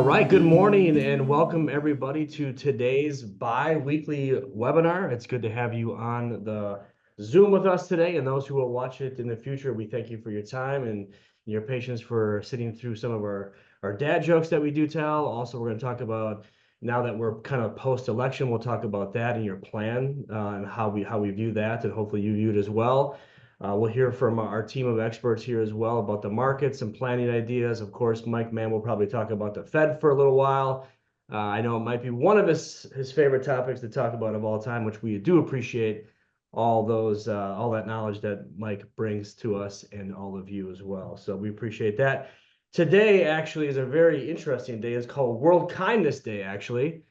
All right, good morning and welcome everybody to today's bi-weekly webinar. It's good to have you on the Zoom with us today, and those who will watch it in the future, we thank you for your time and your patience for sitting through some of our dad jokes that we do tell. Also, we're going to talk about, now that we're kind of post-election, we'll talk about that and your plan and how we view that, and hopefully you view it as well. We'll hear from our team of experts here as well about the markets and planning ideas. Of course, Mike Mann will probably talk about the Fed for a little while. I know it might be one of his favorite topics to talk about of all time, which we do appreciate all that knowledge that Mike brings to us and all of you as well. So we appreciate that. Today actually is a very interesting day. It's called World Kindness Day, actually.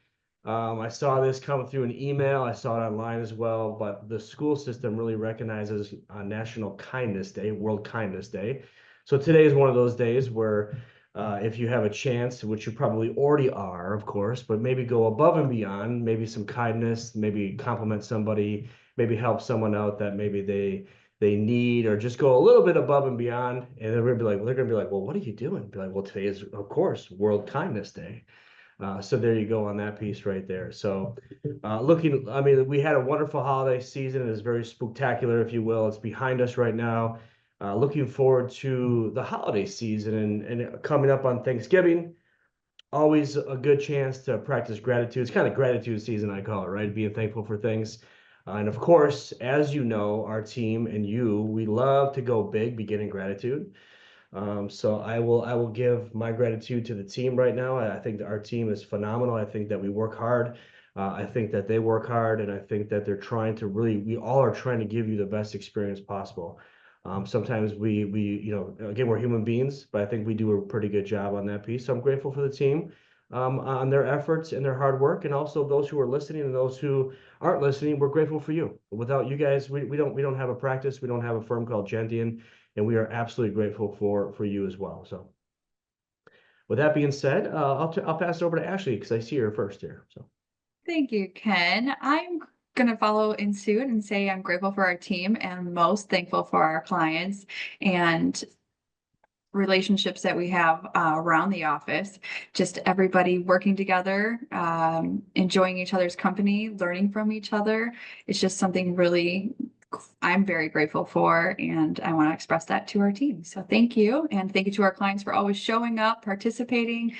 I saw this come through an email. I saw it online as well, but the school system really recognizes National Kindness Day, World Kindness Day. So today is one of those days where if you have a chance, which you probably already are, of course, but maybe go above and beyond, maybe some kindness, maybe compliment somebody, maybe help someone out that maybe they need, or just go a little bit above and beyond. And they're gonna be like, well, what are you doing? Be like, well, today is, of course, World Kindness Day. So there you go on that piece right there. So I mean, we had a wonderful holiday season. It's very spectacular, if you will. It's behind us right now. Looking forward to the holiday season and coming up on Thanksgiving. Always a good chance to practice gratitude. It's kind of gratitude season, I call it, right? Being thankful for things. And of course, as you know, our team and you, we love to go big, beginning gratitude. So I will give my gratitude to the team right now. I think that our team is phenomenal. I think that we work hard. I think that they work hard, and I think that they're trying to really, we all are trying to give you the best experience possible. Sometimes again, we're human beings, but I think we do a pretty good job on that piece. So I'm grateful for the team on their efforts and their hard work, and also those who are listening and those who aren't listening. We're grateful for you. Without you guys, we don't have a practice. We don't have a firm called Gentian, and we are absolutely grateful for you as well. So with that being said, I'll pass it over to Ashley because I see her first here. So Thank you, Ken. I'm going to follow in suit and say I'm grateful for our team and most thankful for our clients and relationships that we have around the office. Just everybody working together, enjoying each other's company, learning from each other. It's just something really I'm very grateful for, and I want to express that to our team. So thank you. And thank you to our clients for always showing up, participating,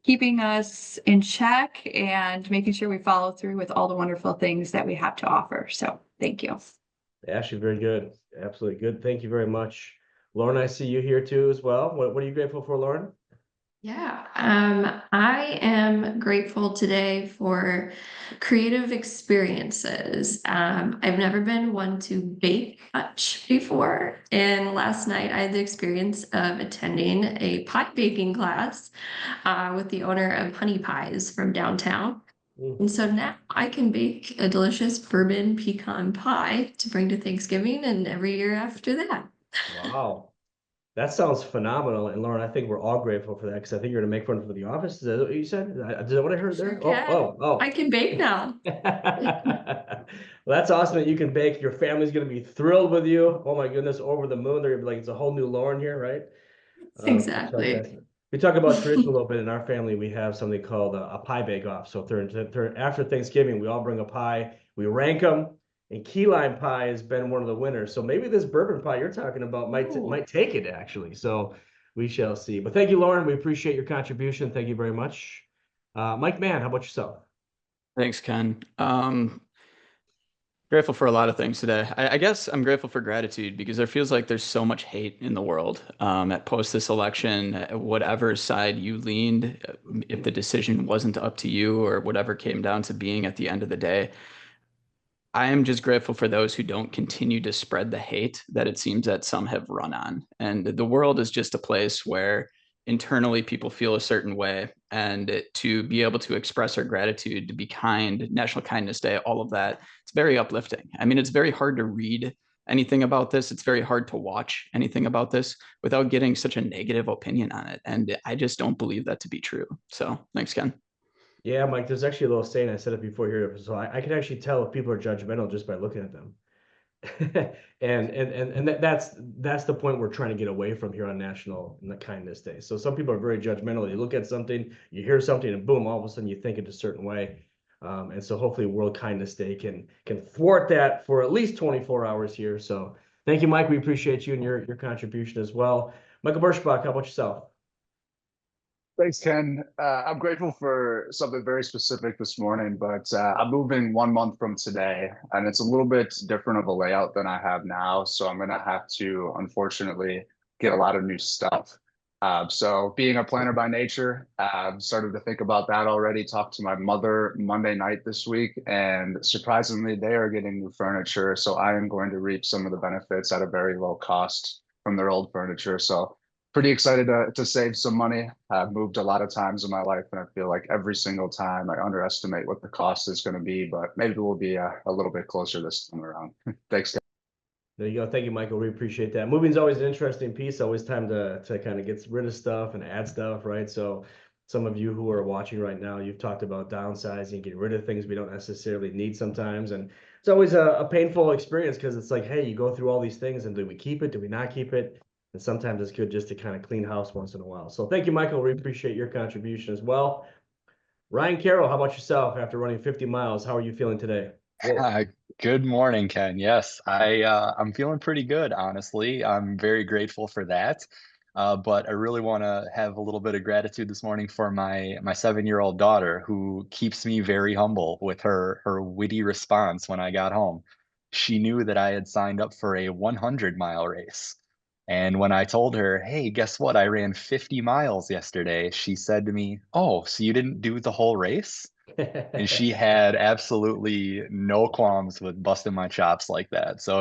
keeping us in check, and making sure we follow through with all the wonderful things that we have to offer. So thank you. Ashley, very good, absolutely good. Thank you very much, Lauren. I see you here too as well. What are you grateful for, Lauren? Yeah, I am grateful today for creative experiences. I've never been one to bake much before, and last night I had the experience of attending a pie baking class with the owner of Honey Pies from downtown. And so now I can bake a delicious bourbon pecan pie to bring to Thanksgiving and every year after that. Wow. That sounds phenomenal. And Lauren, I think we're all grateful for that because I think you're going to make fun for the office. Is that what you said? Is that what I heard Sure there? can. I Oh. can bake now. Well, that's awesome that you can bake. Your family's going to be thrilled with you. Oh my goodness, over the moon. They're gonna be like, it's a whole new Lauren here, right? That's Exactly. fantastic. We talk about tradition a little bit in our family. We have something called a pie bake off. So after Thanksgiving, we all bring a pie. We rank them, and key lime pie has been one of the winners. So maybe this bourbon pie you're talking about might take it actually. So we shall see. But thank you, Lauren. We appreciate your contribution. Thank you very much. Mike Mann, how about yourself? Thanks, Ken. Grateful for a lot of things today. I guess I'm grateful for gratitude because there feels like there's so much hate in the world. At post this election, whatever side you leaned, if the decision wasn't up to you or whatever came down to being at the end of the day, I am just grateful for those who don't continue to spread the hate that it seems that some have run on. And the world is just a place where internally people feel a certain way. And to be able to express our gratitude, to be kind, National Kindness Day, all of that, it's very uplifting. I mean, it's very hard to read anything about this. It's very hard to watch anything about this without getting such a negative opinion on it. And I just don't believe that to be true. So thanks, Ken. Yeah, Mike, there's actually a little saying, I said it before here. So I can actually tell if people are judgmental just by looking at them. And that's the point we're trying to get away from here on National Kindness Day. So some people are very judgmental. You look at something, you hear something, and boom, all of a sudden you think it a certain way. And so hopefully World Kindness Day can thwart that for at least 24 hours here. So thank you, Mike. We appreciate you and your contribution as well. Michael Birschbach, how about yourself? Thanks, Ken. I'm grateful for something very specific this morning, but I'm moving 1 month from today, and it's a little bit different of a layout than I have now. So I'm going to have to, unfortunately, get a lot of new stuff. So being a planner by nature, I've started to think about that already. Talked to my mother Monday night this week, and surprisingly, they are getting new furniture. So I am going to reap some of the benefits at a very low cost from their old furniture. So pretty excited to save some money. I've moved a lot of times in my life, and I feel like every single time I underestimate what the cost is going to be, but maybe we'll be a little bit closer this time around. Thanks, guys. There you go. Thank you, Michael. We appreciate that. Moving's always an interesting piece. Always time to kind of get rid of stuff and add stuff, right? So some of you who are watching right now, you've talked about downsizing, getting rid of things we don't necessarily need sometimes. And it's always a painful experience because it's like, hey, you go through all these things and do we keep it? Do we not keep it? And sometimes it's good just to kind of clean house once in a while. So thank you, Michael. We appreciate your contribution as well. Ryan Carroll, how about yourself after running 50 miles? How are you feeling today? Good morning, Ken. Yes, I'm feeling pretty good, honestly. I'm very grateful for that. But I really want to have a little bit of gratitude this morning for my 7-year-old daughter, who keeps me very humble with her witty response when I got home. She knew that I had signed up for a 100-mile race. And when I told her, hey, guess what? I ran 50 miles yesterday, she said to me, oh, so you didn't do the whole race? And she had absolutely no qualms with busting my chops like that. So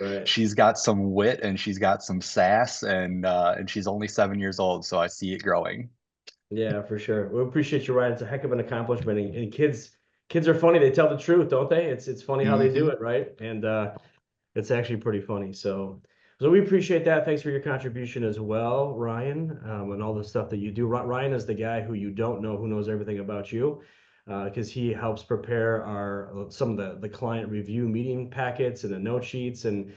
Right. she's got some wit and she's got some sass, and she's only 7 years old, so I see it growing. Yeah, for sure. We appreciate you, Ryan. It's a heck of an accomplishment. And kids are funny. They tell the truth, don't they? It's funny how they do it, right? And it's actually pretty funny. So we appreciate that. Thanks for your contribution as well, Ryan, and all the stuff that you do. Ryan is the guy who you don't know who knows everything about you, because he helps prepare some of the client review meeting packets and the note sheets, and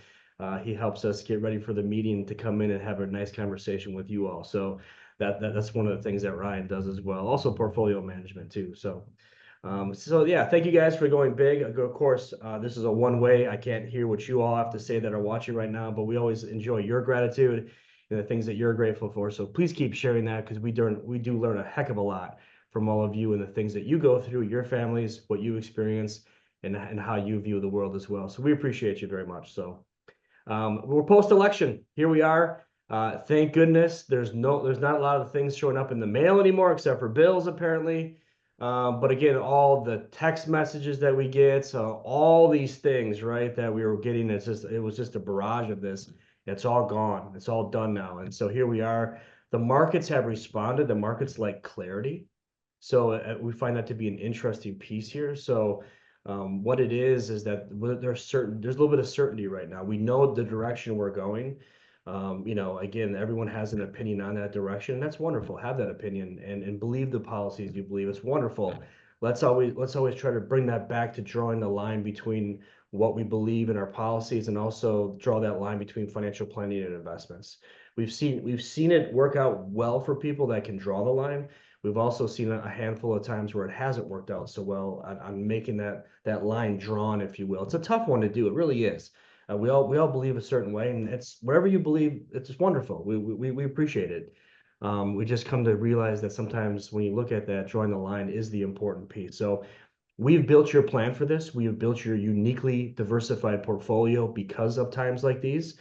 he helps us get ready for the meeting to come in and have a nice conversation with you all. So that's one of the things that Ryan does as well. Also portfolio management too. So yeah, thank you guys for going big. Of course, this is a one-way. I can't hear what you all have to say that are watching right now, but we always enjoy your gratitude and the things that you're grateful for. So please keep sharing that, because we do learn a heck of a lot from all of you and the things that you go through, your families, what you experience, and how you view the world as well. So we appreciate you very much. So we're post-election. Here we are. Thank goodness there's not a lot of things showing up in the mail anymore, except for bills apparently. But again, all the text messages that we get, so all these things, right, that we were getting, it was just a barrage of this. It's all gone. It's all done now. And so here we are. The markets have responded. The markets like clarity. So we find that to be an interesting piece here. So what it is that there's a little bit of certainty right now. We know the direction we're going. Again, everyone has an opinion on that direction, and that's wonderful. Have that opinion and believe the policies you believe. It's wonderful. Let's always try to bring that back to drawing the line between what we believe in our policies, and also draw that line between financial planning and investments. We've seen it work out well for people that can draw the line. We've also seen a handful of times where it hasn't worked out so well on making that line drawn, if you will. It's a tough one to do. It really is. We all believe a certain way, and it's wherever you believe, it's just wonderful. We appreciate it. We just come to realize that sometimes when you look at that, drawing the line is the important piece. So we've built your plan for this. We have built your uniquely diversified portfolio because of times like these.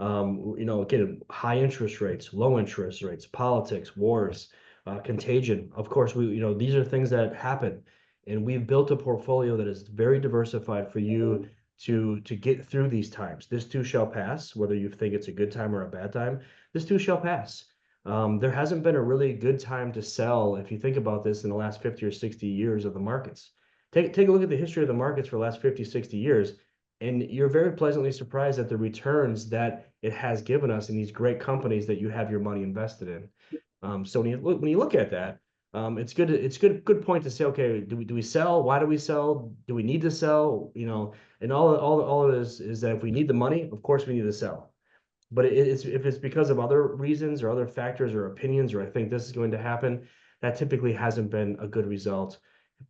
Again, high interest rates, low interest rates, politics, wars, contagion. Of course, these are things that happen, and we've built a portfolio that is very diversified for you to get through these times. This too shall pass, whether you think it's a good time or a bad time. This too shall pass. There hasn't been a really good time to sell, if you think about this, in the last 50 or 60 years of the markets. Take a look at the history of the markets for the last 50, 60 years, and you're very pleasantly surprised at the returns that it has given us in these great companies that you have your money invested in. So when you look at that, it's good point to say, okay, do we sell? Why do we sell? Do we need to sell? And all it is that if we need the money, of course we need to sell. But if it's because of other reasons or other factors or opinions, or I think this is going to happen, that typically hasn't been a good result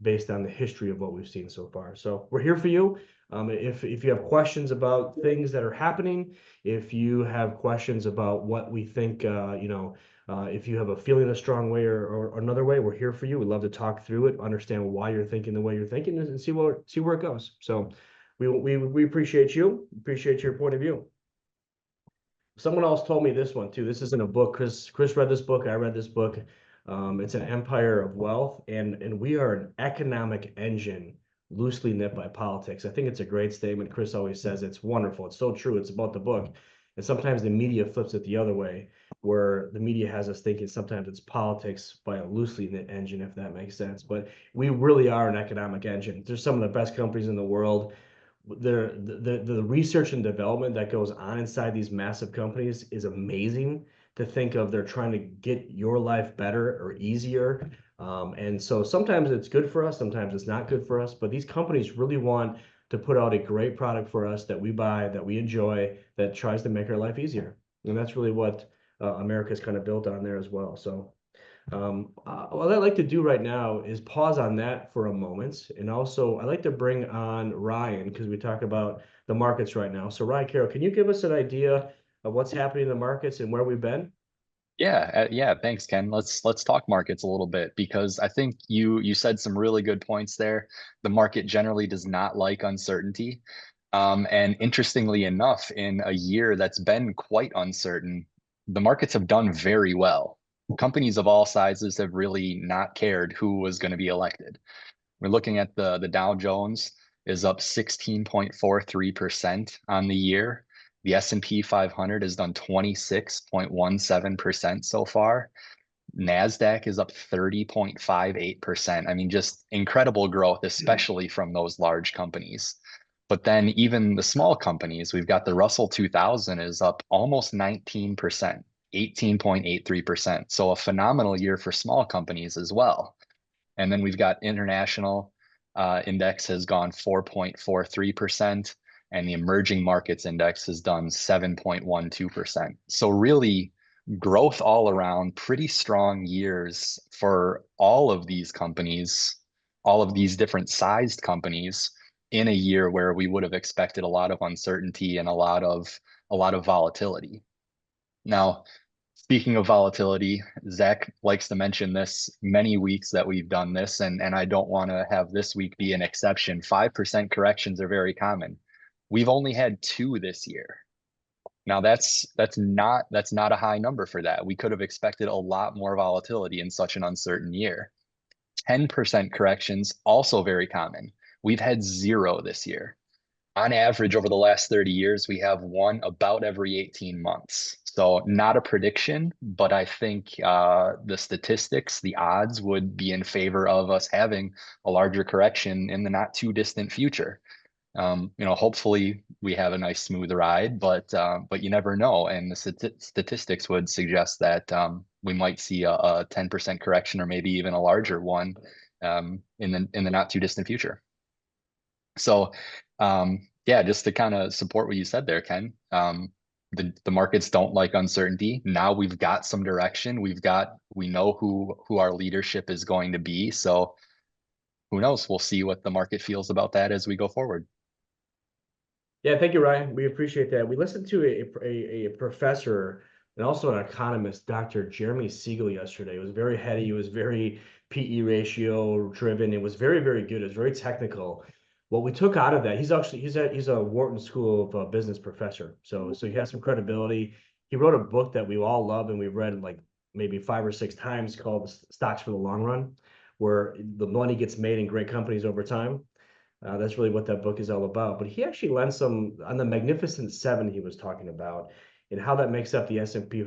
based on the history of what we've seen so far. So we're here for you. If you have questions about things that are happening, if you have questions about what we think, if you have a feeling a strong way or another way, we're here for you. We'd love to talk through it, understand why you're thinking the way you're thinking, and see where it goes. So we appreciate you, appreciate your point of view. Someone else told me this one too. This isn't a book. Chris read this book. I read this book. It's an Empire of Wealth, and we are an economic engine loosely knit by politics. I think it's a great statement. Chris always says it's wonderful. It's so true. It's about the book. And sometimes the media flips it the other way, where the media has us thinking sometimes it's politics by a loosely knit engine, if that makes sense. But we really are an economic engine. There's some of the best companies in the world. The research and development that goes on inside these massive companies is amazing to think of. They're trying to get your life better or easier. And so sometimes it's good for us, sometimes it's not good for us, but these companies really want to put out a great product for us that we buy, that we enjoy, that tries to make our life easier. And that's really what America's kind of built on there as well. So what I'd like to do right now is pause on that for a moment. And also I'd like to bring on Ryan, because we talk about the markets right now. So Ryan Carroll, can you give us an idea of what's happening in the markets and where we've been? Yeah, thanks, Ken. Let's talk markets a little bit, because I think you said some really good points there. The market generally does not like uncertainty. And interestingly enough, in a year that's been quite uncertain, the markets have done very well. Companies of all sizes have really not cared who was going to be elected. We're looking at the Dow Jones is up 16.43% on the year. The S&P 500 has done 26.17% so far. NASDAQ is up 30.58%. I mean, just incredible growth, especially from those large companies. But then even the small companies, we've got the Russell 2000 is up almost 19%, 18.83%. So a phenomenal year for small companies as well. And then we've got international index has gone 4.43%, and the emerging markets index has done 7.12%. So really growth all around, pretty strong years for all of these companies, all of these different sized companies in a year where we would have expected a lot of uncertainty and a lot of volatility. Now, speaking of volatility, Zach likes to mention this many weeks that we've done this, and I don't want to have this week be an exception. 5% corrections are very common. We've only had 2 this year. Now that's not a high number for that. We could have expected a lot more volatility in such an uncertain year. 10% corrections, also very common. We've had 0 this year. On average, over the last 30 years, we have 1 about every 18 months. So not a prediction, but I think the statistics, the odds would be in favor of us having a larger correction in the not too distant future. Hopefully we have a nice smooth ride, but you never know. And the statistics would suggest that we might see a 10% correction, or maybe even a larger one in the not too distant future. So yeah, just to kind of support what you said there, Ken, the markets don't like uncertainty. Now we've got some direction. We know who our leadership is going to be. So who knows? We'll see what the market feels about that as we go forward. Yeah, thank you, Ryan. We appreciate that. We listened to a professor and also an economist, Dr. Jeremy Siegel, yesterday. It was very heady. It was very PE ratio driven. It was very, very good. It was very technical. What we took out of that, he's a Wharton School of Business professor. So he has some credibility. He wrote a book that we all love and we've read like maybe 5 or 6 times, called Stocks for the Long Run, where the money gets made in great companies over time. That's really what that book is all about. But he actually lent some on the Magnificent Seven he was talking about, and how that makes up the S&P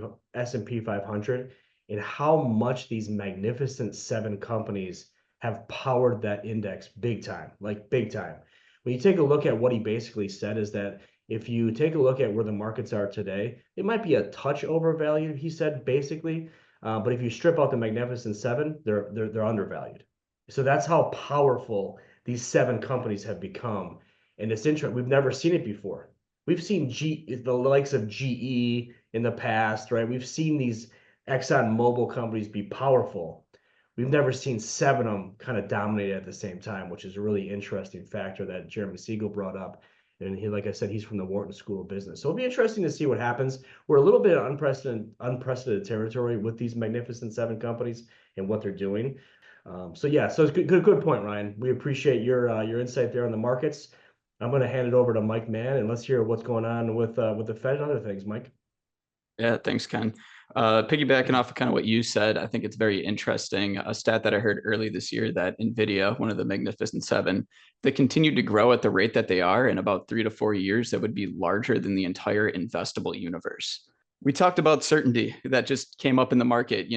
500, and how much these Magnificent Seven companies have powered that index big time, like big time. When you take a look at what he basically said, is that if you take a look at where the markets are today, it might be a touch overvalued, he said, basically. But if you strip out the Magnificent Seven, they're undervalued. So that's how powerful these 7 companies have become. And it's interesting. We've never seen it before. We've seen the likes of GE in the past, right? We've seen these Exxon Mobil companies be powerful. We've never seen 7 of them kind of dominate at the same time, which is a really interesting factor that Jeremy Siegel brought up. And he, like I said, he's from the Wharton School of Business. So it'll be interesting to see what happens. We're a little bit of unprecedented territory with these Magnificent Seven companies and what they're doing. So it's good point, Ryan. We appreciate your insight there on the markets. I'm going to hand it over to Mike Mann, and let's hear what's going on with the Fed and other things, Mike. Yeah, thanks, Ken. Piggybacking off of kind of what you said, I think it's very interesting. A stat that I heard early this year that NVIDIA, one of the Magnificent Seven, they continue to grow at the rate that they are in about 3 to 4 years, that would be larger than the entire investable universe. We talked about certainty that just came up in the market,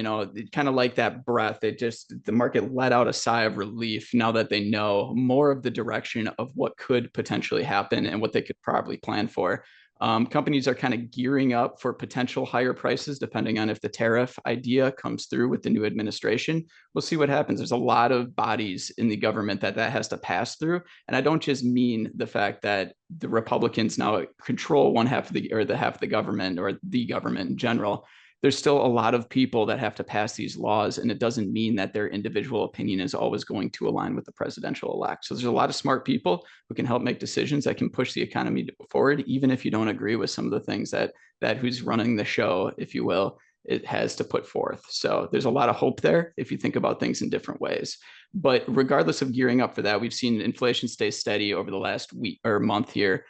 kind of like that breath. The market let out a sigh of relief now that they know more of the direction of what could potentially happen and what they could probably plan for. Companies are kind of gearing up for potential higher prices, depending on if the tariff idea comes through with the new administration. We'll see what happens. There's a lot of bodies in the government that has to pass through. And I don't just mean the fact that the Republicans now control one half of the half of the government, or the government in general. There's still a lot of people that have to pass these laws, and it doesn't mean that their individual opinion is always going to align with the presidential elect. So there's a lot of smart people who can help make decisions that can push the economy forward, even if you don't agree with some of the things that who's running the show, if you will, it has to put forth. So there's a lot of hope there if you think about things in different ways. But regardless of gearing up for that, we've seen inflation stay steady over the last week or month here.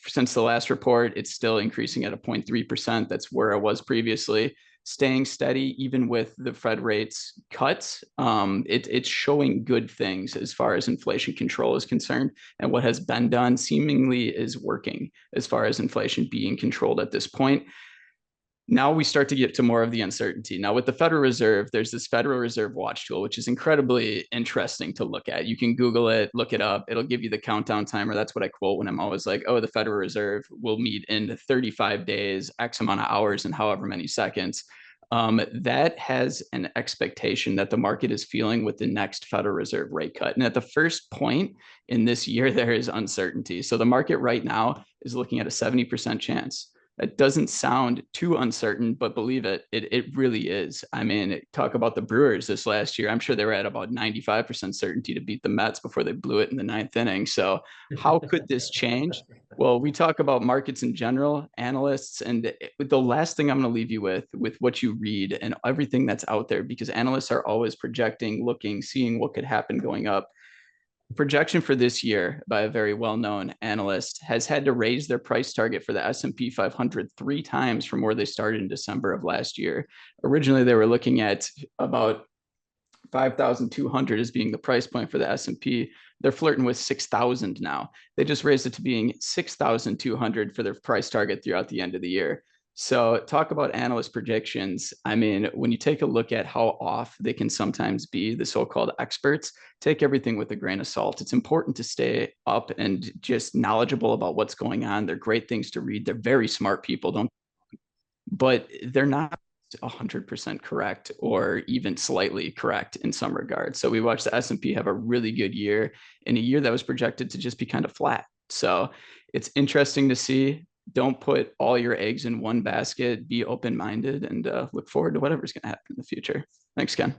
Since the last report, it's still increasing at a 0.3%. That's where it was previously, staying steady even with the Fed rates cuts. It's showing good things as far as inflation control is concerned, and what has been done seemingly is working as far as inflation being controlled at this point. Now we start to get to more of the uncertainty. Now with the Federal Reserve, there's this Federal Reserve Watch tool, which is incredibly interesting to look at. You can Google it, look it up. It'll give you the countdown timer. That's what I quote when I'm always like, oh, the Federal Reserve will meet in 35 days, X amount of hours, and however many seconds. That has an expectation that the market is feeling with the next Federal Reserve rate cut. And at the first point in this year, there is uncertainty. So the market right now is looking at a 70% chance. That doesn't sound too uncertain, but believe it, it really is. I mean, talk about the Brewers this last year. I'm sure they were at about 95% certainty to beat the Mets before they blew it in the 9th inning. So how could this change? Well, we talk about markets in general, analysts, and the last thing I'm going to leave you with what you read and everything that's out there, because analysts are always projecting, looking, seeing what could happen going up. Projection for this year by a very well-known analyst has had to raise their price target for the S&P 500 3 times from where they started in December of last year. Originally, they were looking at about 5,200 as being the price point for the S&P. They're flirting with 6,000 now. They just raised it to being 6,200 for their price target throughout the end of the year. So talk about analyst predictions. I mean, when you take a look at how off they can sometimes be, the so-called experts, take everything with a grain of salt. It's important to stay up and just knowledgeable about what's going on. They're great things to read. They're very smart people, but they're not 100% correct or even slightly correct in some regards. So we watched the S&P have a really good year in a year that was projected to just be kind of flat. So it's interesting to see. Don't put all your eggs in one basket. Be open-minded and look forward to whatever's going to happen in the future. Thanks, Ken.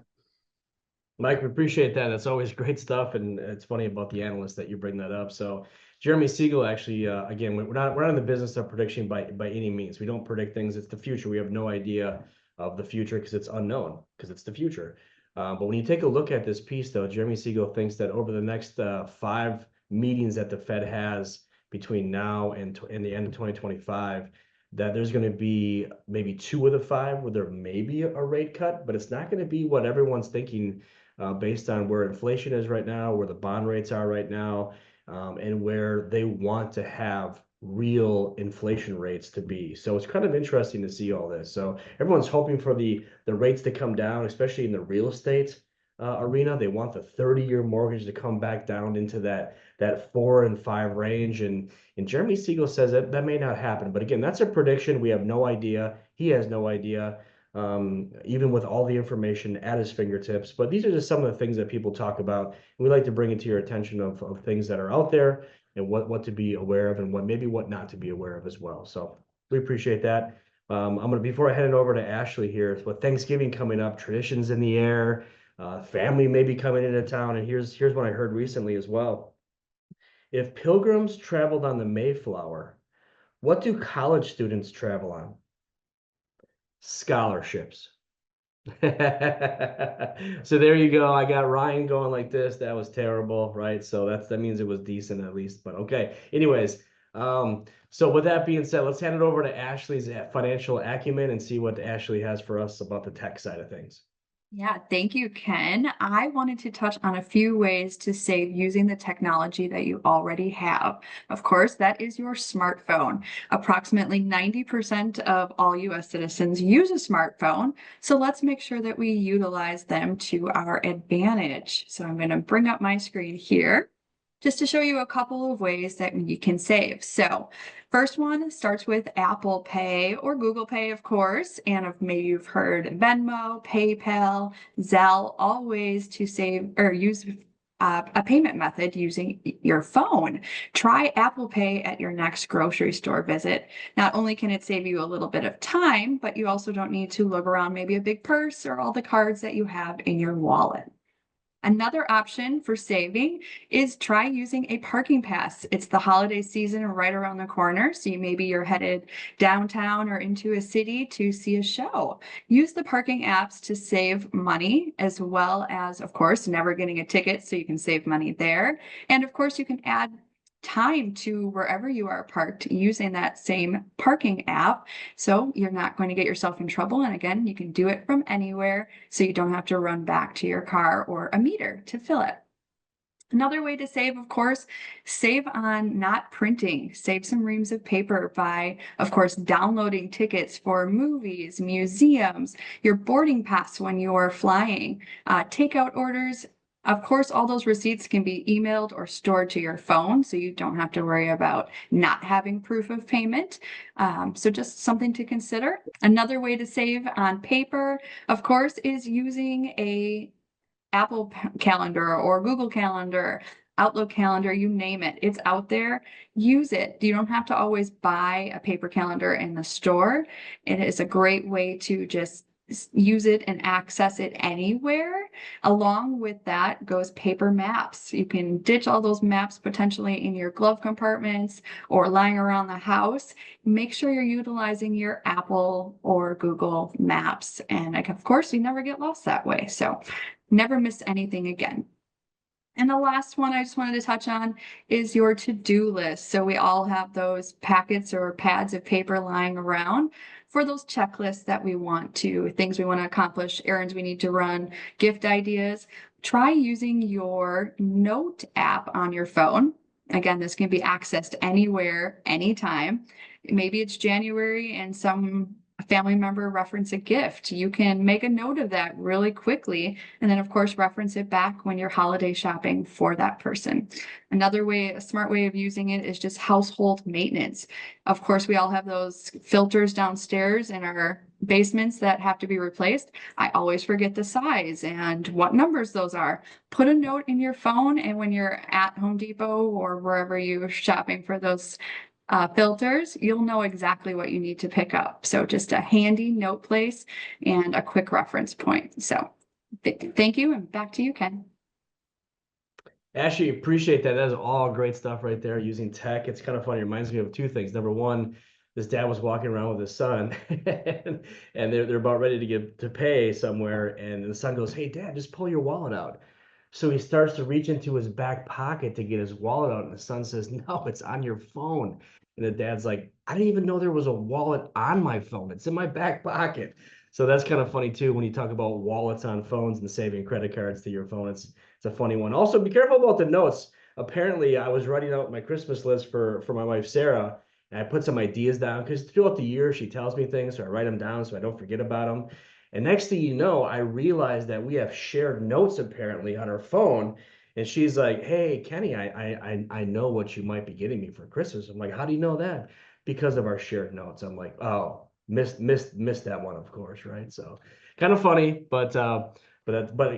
Mike, we appreciate that. That's always great stuff, and it's funny about the analysts that you bring that up. So, Jeremy Siegel, actually, again, we're not in the business of prediction by any means. We don't predict things. It's the future. We have no idea of the future because it's unknown, because it's the future. But when you take a look at this piece, though, Jeremy Siegel thinks that over the next 5 meetings that the Fed has between now and the end of 2025, that there's going to be maybe 2 of the 5 where there may be a rate cut, but it's not going to be what everyone's thinking based on where inflation is right now, where the bond rates are right now, and where they want to have real inflation rates to be. So it's kind of interesting to see all this. So everyone's hoping for the rates to come down, especially in the real estate arena. They want the 30-year mortgage to come back down into that 4 and 5 range. And Jeremy Siegel says that may not happen. But again, that's a prediction. We have no idea. He has no idea. even with all the information at his fingertips. But these are just some of the things that people talk about. And we like to bring it to your attention of things that are out there and what to be aware of and what not to be aware of as well. So we appreciate that. Before I hand it over to Ashley here, it's with Thanksgiving coming up, traditions in the air, family may be coming into town. And here's what I heard recently as well. If pilgrims traveled on the Mayflower, what do college students travel on? Scholarships. So there you go. I got Ryan going like this. That was terrible, right? So that means it was decent at least, but okay. Anyways, so with that being said, let's hand it over to Ashley's financial acumen and see what Ashley has for us about the tech side of things. Yeah, thank you, Ken. I wanted to touch on a few ways to save using the technology that you already have. Of course, that is your smartphone. Approximately 90% of all US citizens use a smartphone, so let's make sure that we utilize them to our advantage. So I'm going to bring up my screen here just to show you a couple of ways that you can save. So first one starts with Apple Pay or Google Pay, of course, and if maybe you've heard Venmo, PayPal, Zelle, all ways to save or use a payment method using your phone. Try Apple Pay at your next grocery store visit. Not only can it save you a little bit of time, but you also don't need to lug around maybe a big purse or all the cards that you have in your wallet. Another option for saving is try using a parking pass. It's the holiday season right around the corner, so maybe you're headed downtown or into a city to see a show. Use the parking apps to save money, as well as, of course, never getting a ticket, so you can save money there. And of course, you can add time to wherever you are parked using that same parking app. So you're not going to get yourself in trouble. And again, you can do it from anywhere, so you don't have to run back to your car or a meter to fill it. Another way to save, of course, save on not printing. Save some reams of paper by, of course, downloading tickets for movies, museums, your boarding pass when you are flying, takeout orders. Of course, all those receipts can be emailed or stored to your phone, so you don't have to worry about not having proof of payment. So just something to consider. Another way to save on paper, of course, is using a Apple Calendar or Google Calendar, Outlook Calendar, you name it. It's out there. Use it. You don't have to always buy a paper calendar in the store. It is a great way to just use it and access it anywhere. Along with that goes paper maps. You can ditch all those maps potentially in your glove compartments or lying around the house. Make sure you're utilizing your Apple or Google Maps. And of course, you never get lost that way. So never miss anything again. And the last one I just wanted to touch on is your to-do list. So we all have those packets or pads of paper lying around for those checklists that we want to, things we want to accomplish, errands we need to run, gift ideas. Try using your Note app on your phone. Again, this can be accessed anywhere, anytime. Maybe it's January and some family member reference a gift. You can make a note of that really quickly, and then of course reference it back when you're holiday shopping for that person. Another way, a smart way of using it is just household maintenance. Of course, we all have those filters downstairs in our basements that have to be replaced. I always forget the size and what numbers those are. Put a note in your phone, and when you're at Home Depot or wherever you're shopping for those filters, you'll know exactly what you need to pick up. So just a handy note place and a quick reference point. So thank you, and back to you, Ken. Ashley, appreciate that. That is all great stuff right there using tech. It's kind of funny. It reminds me of two things. Number one, this dad was walking around with his son and they're about ready to get to pay somewhere. And the son goes, "Hey, Dad, just pull your wallet out." So he starts to reach into his back pocket to get his wallet out. And the son says, "No, it's on your phone." And the dad's like, "I didn't even know there was a wallet on my phone. It's in my back pocket." So that's kind of funny too, when you talk about wallets on phones and saving credit cards to your phone. It's a funny one. Also, be careful about the notes. Apparently, I was writing out my Christmas list for my wife, Sarah, and I put some ideas down because throughout the year, she tells me things, so I write them down so I don't forget about them. And next thing you know, I realized that we have shared notes apparently on our phone. And she's like, "Hey, Kenny, I know what you might be getting me for Christmas." I'm like, "How do you know that?" "Because of our shared notes." I'm like, "Oh, missed that one, of course, right? So kind of funny, but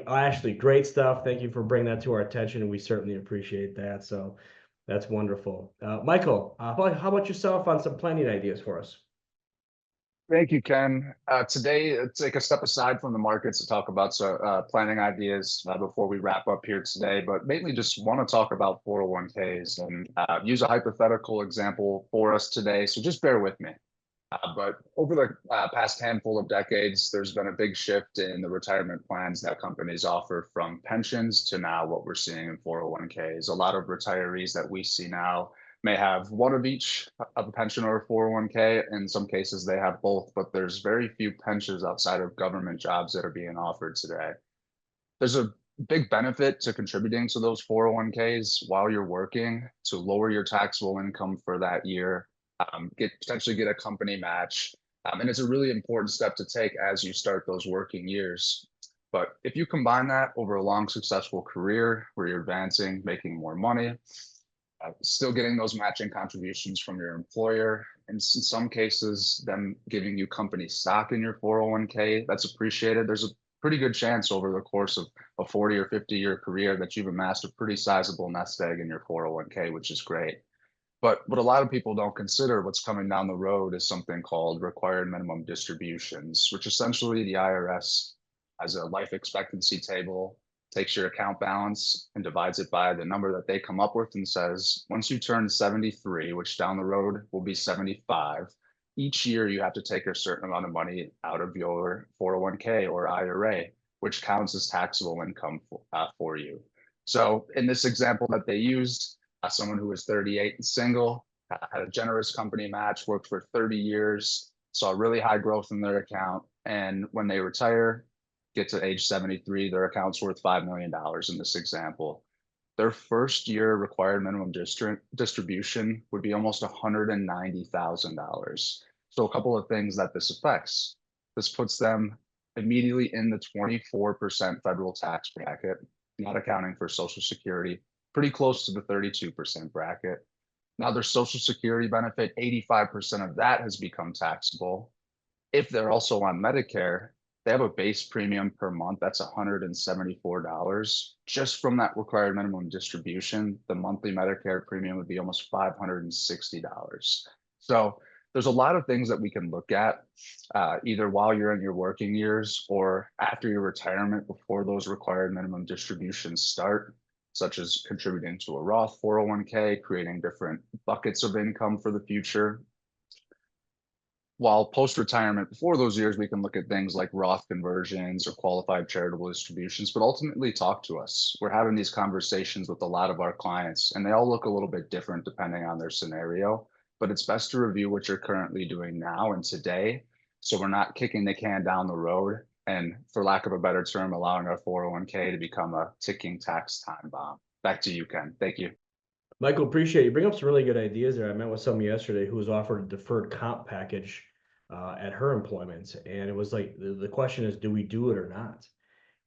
actually great stuff. Thank you for bringing that to our attention, and we certainly appreciate that. So that's wonderful. Michael, how about yourself on some planning ideas for us? Thank you, Ken. Today, take a step aside from the markets to talk about planning ideas before we wrap up here today, but mainly just want to talk about 401ks and use a hypothetical example for us today. So just bear with me. But over the past handful of decades, there's been a big shift in the retirement plans that companies offer, from pensions to now what we're seeing in 401ks. A lot of retirees that we see now may have one of each, of a pension or a 401k. In some cases, they have both, but there's very few pensions outside of government jobs that are being offered today. There's a big benefit to contributing to those 401ks while you're working to lower your taxable income for that year, potentially get a company match. And it's a really important step to take as you start those working years. But if you combine that over a long, successful career where you're advancing, making more money, still getting those matching contributions from your employer, and in some cases, them giving you company stock in your 401k, that's appreciated. There's a pretty good chance over the course of a 40 or 50-year career that you've amassed a pretty sizable nest egg in your 401k, which is great. But what a lot of people don't consider, what's coming down the road, is something called required minimum distributions, which essentially the IRS has a life expectancy table, takes your account balance and divides it by the number that they come up with and says, once you turn 73, which down the road will be 75, each year you have to take a certain amount of money out of your 401k or IRA, which counts as taxable income for you. So in this example that they used, someone who was 38 and single, had a generous company match, worked for 30 years, saw really high growth in their account. And when they retire, get to age 73, their account's worth $5 million in this example. Their first year required minimum distribution would be almost $190,000. So a couple of things that this affects. This puts them immediately in the 24% federal tax bracket, not accounting for Social Security, pretty close to the 32% bracket. Now their Social Security benefit, 85% of that has become taxable. If they're also on Medicare, they have a base premium per month that's $174. Just from that required minimum distribution, the monthly Medicare premium would be almost $560. So there's a lot of things that we can look at, either while you're in your working years or after your retirement before those required minimum distributions start, such as contributing to a Roth 401k, creating different buckets of income for the future. While post-retirement, before those years, we can look at things like Roth conversions or qualified charitable distributions, but ultimately talk to us. We're having these conversations with a lot of our clients, and they all look a little bit different depending on their scenario, but it's best to review what you're currently doing now and today, so we're not kicking the can down the road and, for lack of a better term, allowing our 401k to become a ticking tax time bomb. Back to you, Ken. Thank you. Michael, appreciate you. Bring up some really good ideas there. I met with someone yesterday who was offered a deferred comp package at her employment. And it was like, the question is, do we do it or not?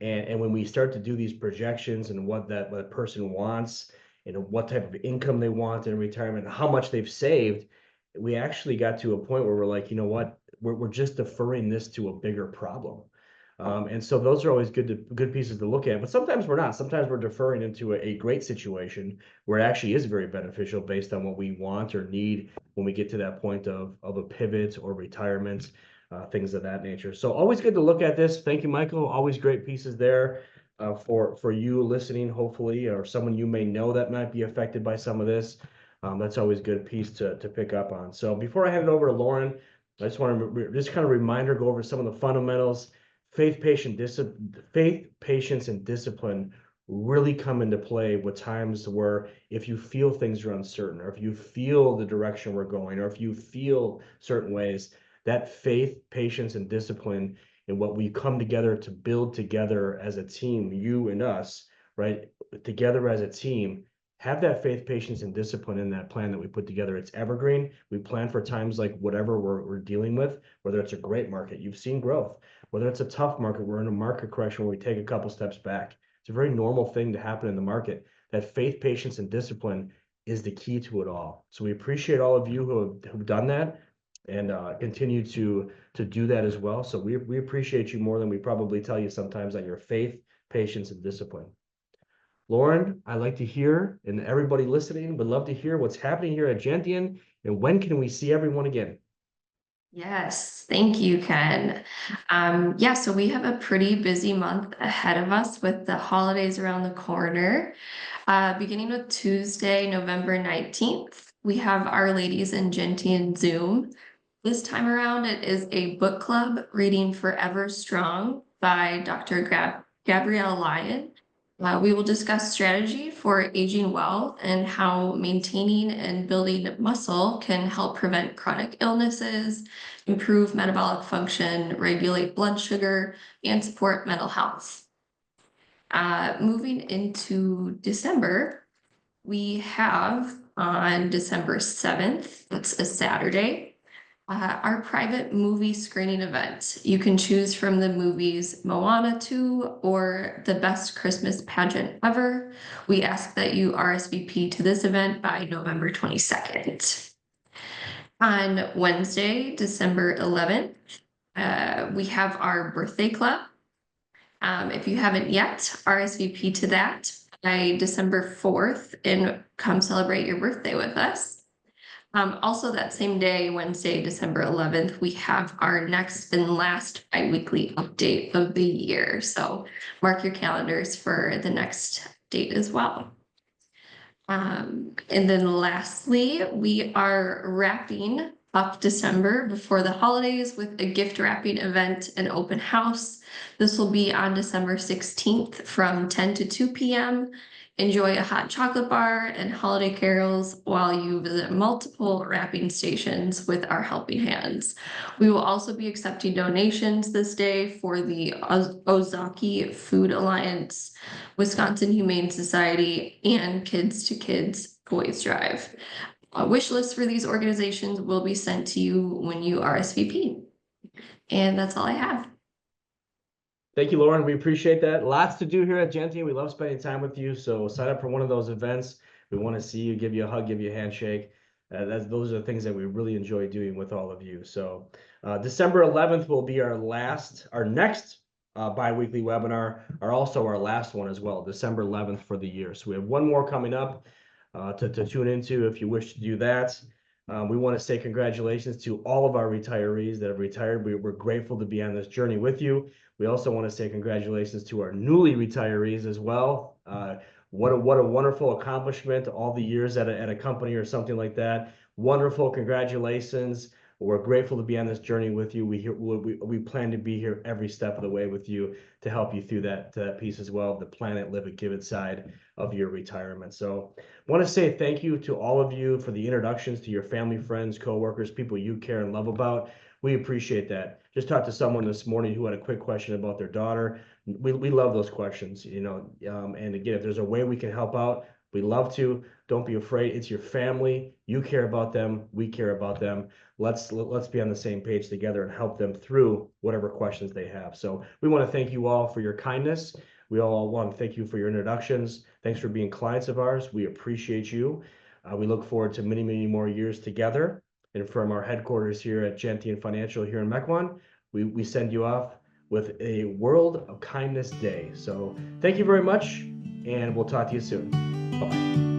And when we start to do these projections and what that person wants and what type of income they want in retirement, how much they've saved, we actually got to a point where we're like, you know what, we're just deferring this to a bigger problem. And so those are always good pieces to look at, but sometimes we're not. Sometimes we're deferring into a great situation where it actually is very beneficial based on what we want or need when we get to that point of a pivot or retirement, things of that nature. So always good to look at this. Thank you, Michael. Always great pieces there for you listening, hopefully, or someone you may know that might be affected by some of this. That's always a good piece to pick up on. So before I hand it over to Lauren, I just want to just kind of reminder, go over some of the fundamentals. Faith, patience, and discipline really come into play with times where if you feel things are uncertain, or if you feel the direction we're going, or if you feel certain ways, that faith, patience, and discipline and what we come together to build together as a team, you and us, right? Together as a team, have that faith, patience, and discipline in that plan that we put together. It's evergreen. We plan for times like whatever we're dealing with, whether it's a great market, you've seen growth, whether it's a tough market, we're in a market correction where we take a couple steps back. It's a very normal thing to happen in the market. That faith, patience, and discipline is the key to it all. So we appreciate all of you who have done that. and continue to do that as well. So we appreciate you more than we probably tell you sometimes on your faith, patience, and discipline. Lauren, I'd like to hear, and everybody listening would love to hear what's happening here at Gentian, and when can we see everyone again? Yes, thank you, Ken. Yeah, so we have a pretty busy month ahead of us with the holidays around the corner. Beginning with Tuesday, November 19th, we have Our Ladies in Gentian Zoom. This time around, it is a book club reading Forever Strong by Dr. Gabrielle Lyon. We will discuss strategy for aging well and how maintaining and building muscle can help prevent chronic illnesses, improve metabolic function, regulate blood sugar, and support mental health. Moving into December, we have on December 7th, that's a Saturday, our private movie screening event. You can choose from the movies Moana 2 or The Best Christmas Pageant Ever. We ask that you RSVP to this event by November 22nd. On Wednesday, December 11th, we have our birthday club. If you haven't yet, RSVP to that by December 4th and come celebrate your birthday with us. Also that same day, Wednesday, December 11th, we have our next and last bi-weekly update of the year. So mark your calendars for the next date as well. And then lastly, we are wrapping up December before the holidays with a gift wrapping event and open house. This will be on December 16th from 10 to 2 p.m. Enjoy a hot chocolate bar and holiday carols while you visit multiple wrapping stations with our helping hands. We will also be accepting donations this day for the Ozaki Food Alliance, Wisconsin Humane Society, and Kids to Kids Boys Drive. A wish list for these organizations will be sent to you when you RSVP. And that's all I have. Thank you, Lauren. We appreciate that. Lots to do here at Gentian. We love spending time with you. So sign up for one of those events. We want to see you, give you a hug, give you a handshake. Those are the things that we really enjoy doing with all of you. So December 11th will be our next bi-weekly webinar, also our last one as well, December 11th for the year. So we have one more coming up to tune into if you wish to do that. We want to say congratulations to all of our retirees that have retired. We're grateful to be on this journey with you. We also want to say congratulations to our newly retirees as well. What a wonderful accomplishment, all the years at a company or something like that. Wonderful, congratulations. We're grateful to be on this journey with you. We plan to be here every step of the way with you to help you through that piece as well, the Plan It, Live It, Give It side of your retirement. So I want to say thank you to all of you for the introductions to your family, friends, coworkers, people you care and love about. We appreciate that. Just talked to someone this morning who had a quick question about their daughter. We love those questions, and again, if there's a way we can help out, we love to. Don't be afraid. It's your family. You care about them. We care about them. Let's be on the same page together and help them through whatever questions they have. So we want to thank you all for your kindness. We all want to thank you for your introductions. Thanks for being clients of ours. We appreciate you. We look forward to many, many more years together. And from our headquarters here at Gentian Financial here in Mequon, we send you off with a World of Kindness Day. So thank you very much, and we'll talk to you soon. Bye-bye.